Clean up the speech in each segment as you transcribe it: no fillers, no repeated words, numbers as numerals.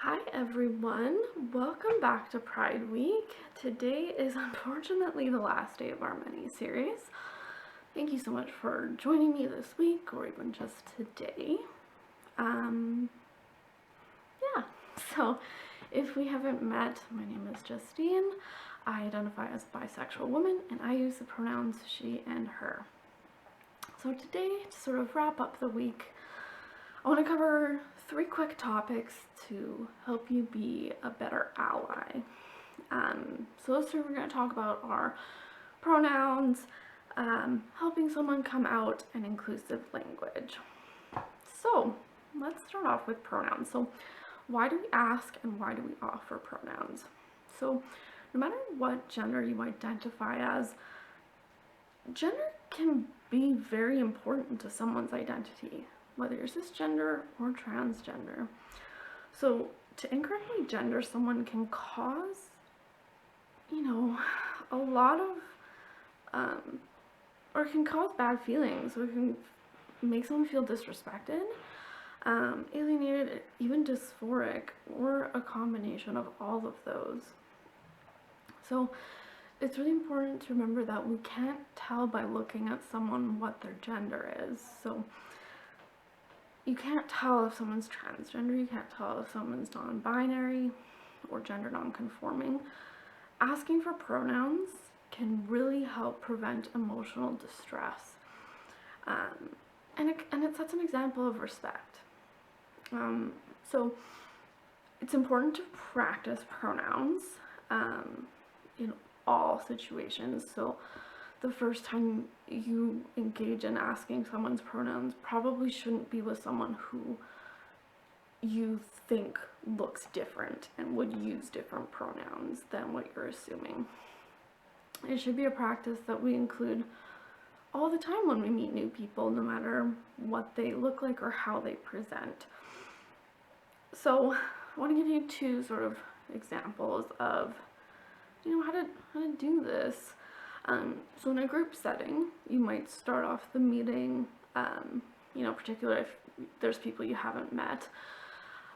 Hi everyone, welcome back to Pride Week. Today is unfortunately the last day of our mini-series. Thank you so much for joining me this week or even just today. So if we haven't met, my name is Justine. I identify as a bisexual woman and I use the pronouns she and her. So today, to sort of wrap up the week, I want to cover 3 quick topics to help you be a better ally. So those 3 we're going to talk about are pronouns, helping someone come out, and inclusive language. So let's start off with pronouns. So why do we ask and why do we offer pronouns? So no matter what gender you identify as, gender can be very important to someone's identity, whether you're cisgender or transgender. So to incorrectly gender someone can cause, a lot of, or it can cause bad feelings. So it can make someone feel disrespected, alienated, even dysphoric, or a combination of all of those. So it's really important to remember that we can't tell by looking at someone what their gender is. So you can't tell if someone's transgender, you can't tell if someone's non-binary or gender non-conforming. Asking for pronouns can really help prevent emotional distress. And it sets an example of respect. So it's important to practice pronouns in all situations. So the first time you engage in asking someone's pronouns probably shouldn't be with someone who you think looks different and would use different pronouns than what you're assuming. It should be a practice that we include all the time when we meet new people, no matter what they look like or how they present. So I want to give you 2 sort of examples of how to do this. So in a group setting, you might start off the meeting, particularly if there's people you haven't met,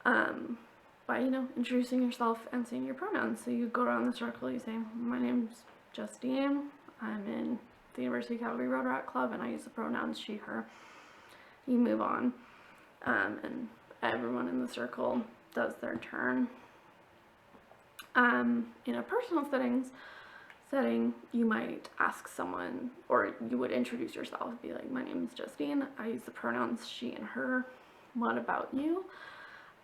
by, introducing yourself and saying your pronouns. So you go around the circle, you say, my name's Justine, I'm in the University of Calgary Rotary Club, and I use the pronouns she, her. You move on, and everyone in the circle does their turn. In a personal setting, you might ask someone, or you would introduce yourself, be like, my name is Justine, I use the pronouns she and her, what about you?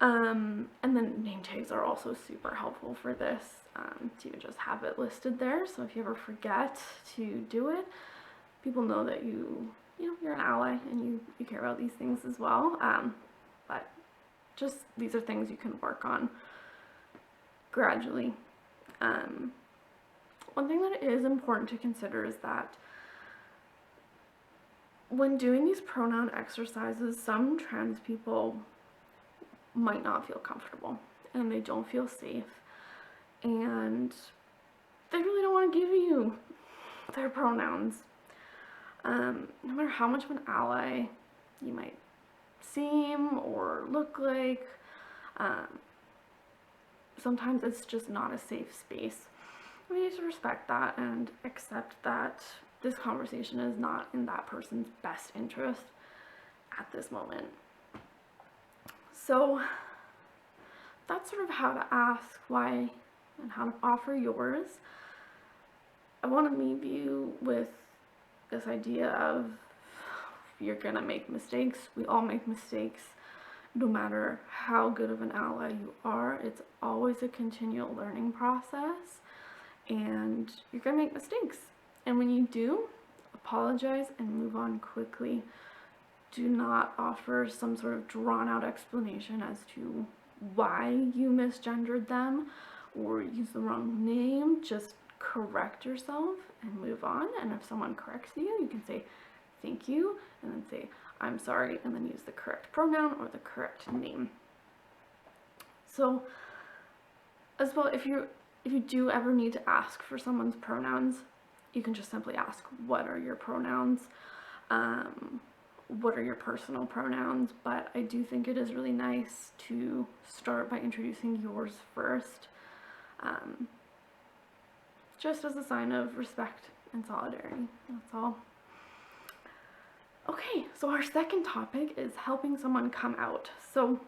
And then name tags are also super helpful for this, to just have it listed there, so if you ever forget to do it, people know that you're an ally and you care about these things as well, but just these are things you can work on gradually. One thing that is important to consider is that when doing these pronoun exercises, some trans people might not feel comfortable and they don't feel safe and they really don't want to give you their pronouns. No matter how much of an ally you might seem or look like, sometimes it's just not a safe space. We need to respect that and accept that this conversation is not in that person's best interest at this moment. So that's sort of how to ask why and how to offer yours. I want to leave you with this idea of you're gonna make mistakes. We all make mistakes. No matter how good of an ally you are, it's always a continual learning process and you're gonna make mistakes. And when you do, apologize and move on quickly. Do not offer some sort of drawn out explanation as to why you misgendered them or use the wrong name. Just correct yourself and move on. And if someone corrects you, you can say thank you and then say I'm sorry and then use the correct pronoun or the correct name. So as well, if you do ever need to ask for someone's pronouns, you can just simply ask what are your pronouns, what are your personal pronouns, but I do think it is really nice to start by introducing yours first, just as a sign of respect and solidarity. That's all. Okay, so our second topic is helping someone come out. So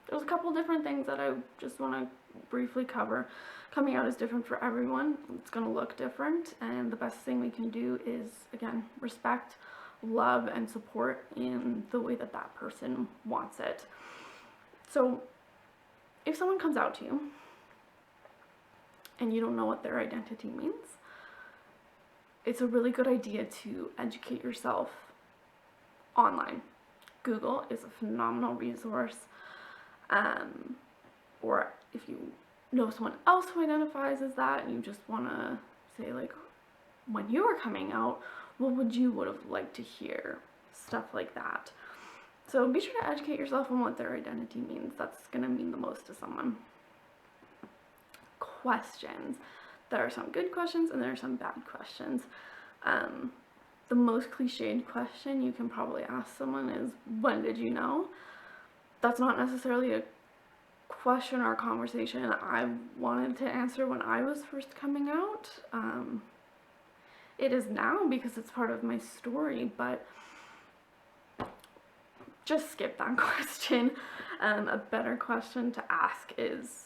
there's a couple different things that I just want to briefly cover. Coming out is different for everyone. It's going to look different, and the best thing we can do is, again, respect, love, and support in the way that that person wants it. So if someone comes out to you and you don't know what their identity means, it's a really good idea to educate yourself online. Google is a phenomenal resource. Or if you know someone else who identifies as that and you just want to say, like, when you were coming out, what would you have liked to hear? Stuff like that. So be sure to educate yourself on what their identity means. That's going to mean the most to someone. Questions. There are some good questions and there are some bad questions. The most cliched question you can probably ask someone is, when did you know? That's not necessarily a question or a conversation I wanted to answer when I was first coming out. It is now because it's part of my story, but just skip that question. A better question to ask is,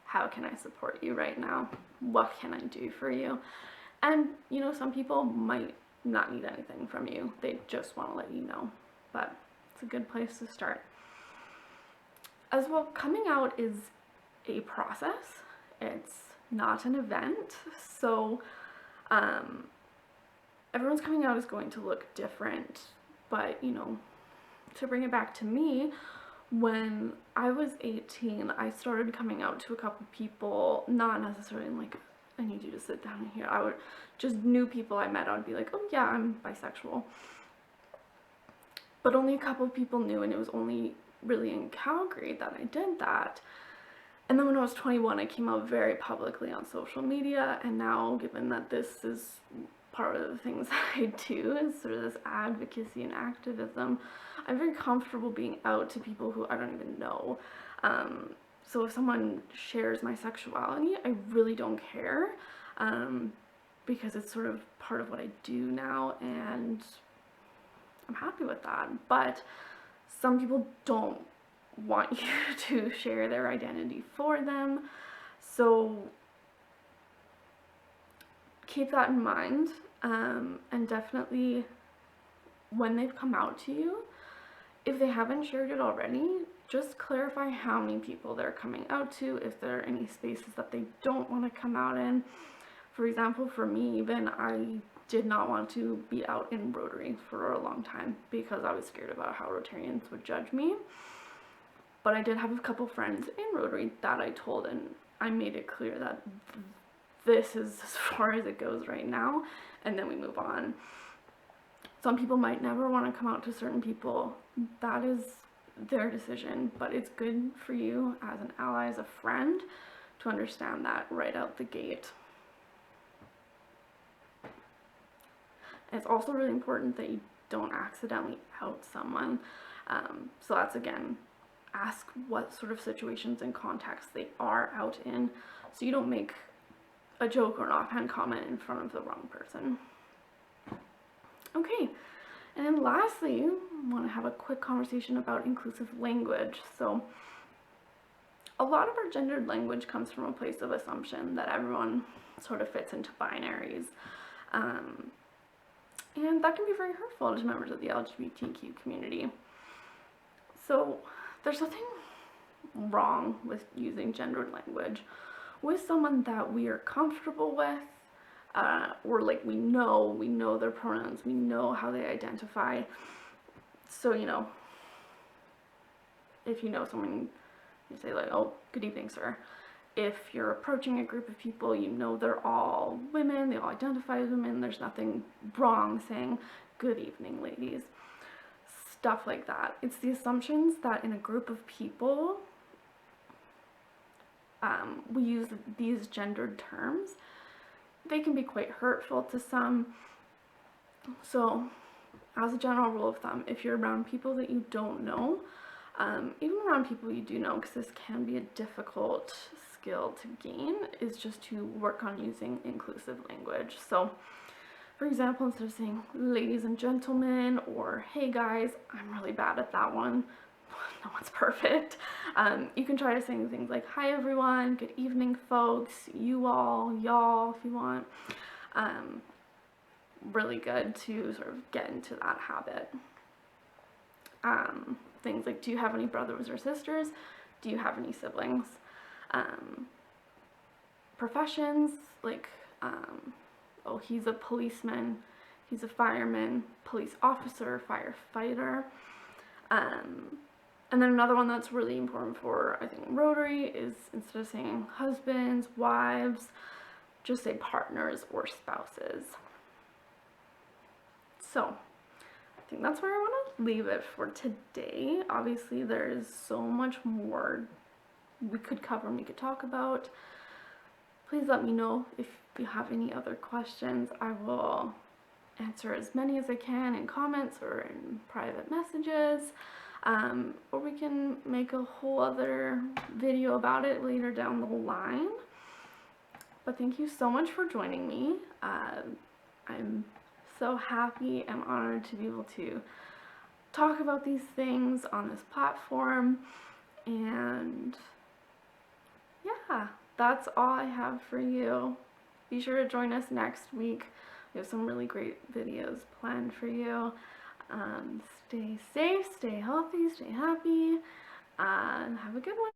how can I support you right now? What can I do for you? And, you know, some people might not need anything from you. They just want to let you know. But it's a good place to start. As well, coming out is a process. It's not an event. So everyone's coming out is going to look different. But, you know, to bring it back to me, when I was 18, I started coming out to a couple people, not necessarily in like, I need you to sit down here. I would just new people I met, I would be like, oh yeah, I'm bisexual. But only a couple people knew, and it was only really in Calgary that I did that. And then when I was 21, I came out very publicly on social media, and now, given that this is part of the things that I do, is sort of this advocacy and activism, I'm very comfortable being out to people who I don't even know. So if someone shares my sexuality, I really don't care, because it's sort of part of what I do now, and I'm happy with that. But some people don't want you to share their identity for them, so keep that in mind, and definitely when they've come out to you, if they haven't shared it already, just clarify how many people they're coming out to, if there are any spaces that they don't want to come out in. For example, for me, even, I did not want to be out in Rotary for a long time because I was scared about how Rotarians would judge me. But I did have a couple friends in Rotary that I told, and I made it clear that this is as far as it goes right now, and then we move on. Some people might never want to come out to certain people. That is their decision, but it's good for you as an ally, as a friend, to understand that right out the gate. And it's also really important that you don't accidentally out someone. So that's, again, ask what sort of situations and contexts they are out in, so you don't make a joke or an offhand comment in front of the wrong person. Okay, and then lastly, I want to have a quick conversation about inclusive language. So a lot of our gendered language comes from a place of assumption that everyone sort of fits into binaries. And that can be very hurtful to members of the LGBTQ community. So there's nothing wrong with using gendered language with someone that we are comfortable with, or like we know their pronouns, we know how they identify. So, you know, if you know someone, you say like, oh, good evening, sir. If you're approaching a group of people, you know they're all women, they all identify as women, there's nothing wrong saying, good evening, ladies. Stuff like that. It's the assumptions that in a group of people, we use these gendered terms. They can be quite hurtful to some. So as a general rule of thumb, if you're around people that you don't know, even around people you do know, because this can be a difficult skill to gain, is just to work on using inclusive language. So, for example, instead of saying ladies and gentlemen or hey guys, I'm really bad at that one. No one's perfect. You can try to say things like hi everyone, good evening folks, you all, y'all if you want. Really good to sort of get into that habit. Things like, do you have any brothers or sisters? Do you have any siblings? Professions, like, oh, he's a policeman, he's a fireman, police officer, firefighter. And then another one that's really important for, I think, Rotary is, instead of saying husbands, wives, just say partners or spouses. So, I think that's where I want to leave it for today. Obviously, there's so much more we could cover and we could talk about. Please let me know if you have any other questions. I will answer as many as I can in comments or in private messages. Or we can make a whole other video about it later down the line. But thank you so much for joining me. I'm so happy and honored to be able to talk about these things on this platform. And yeah, that's all I have for you. Be sure to join us next week. We have some really great videos planned for you. Stay safe, stay healthy, stay happy, and have a good one.